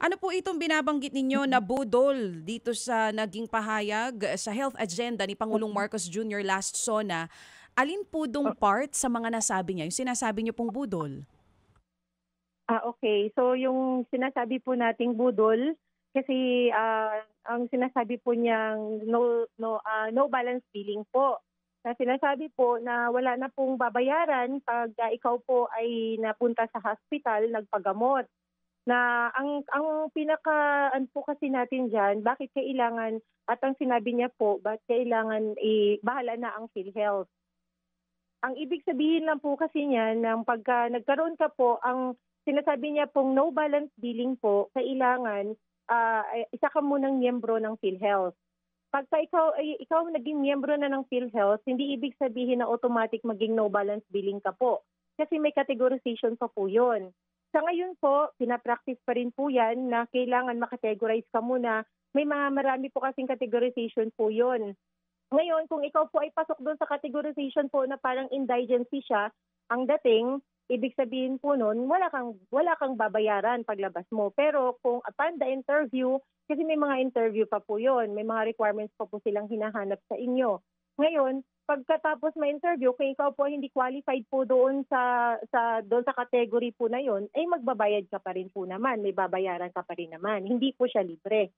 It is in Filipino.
Ano po itong binabanggit ninyo na Mm. budol dito sa naging pahayag sa health agenda ni Pangulong Oo. Marcos Jr. last SONA? Alin po dong O part sa mga nasabi niya, yung sinasabi niyo pong budol? okey. So yung sinasabi po nating budol kasi, ang sinasabi po niyang no balance billing po. Na sinasabi po na wala na pong babayaran 'pag, ikaw po ay napunta sa hospital, nagpagamot. Na ang pinaka-ano po kasi natin diyan, bakit kailangan at ang sinabi niya po, bakit kailangan, bahala na ang PhilHealth. Ang ibig sabihin lang po kasi niyan ng pagka nagkaroon ka po ang sinasabi niya pong no balance billing po, kailangan, isa ka munang miyembro ng PhilHealth. Pagka ikaw naging miyembro na ng PhilHealth, hindi ibig sabihin na automatic maging no balance billing ka po. Kasi may categorization pa po 'yun. Sa ngayon po, pina-practice pa rin po 'yan na kailangan makategorize ka muna. May marami po kasing categorization po 'yun. Ngayon, kung ikaw po ay pasok do'n sa categorization po na parang indigency siya, ang dating, ibig sabihin po no'n wala kang babayaran paglabas mo. Pero kung upon the interview, kasi may mga interview pa po 'yon, may mga requirements pa po silang hinahanap sa inyo. Ngayon, pagkatapos ma-interview, kung ikaw po ay hindi qualified po doon doon sa category po na 'yon, ay magbabayad ka pa rin po naman, may babayaran ka pa rin naman, hindi po siya libre.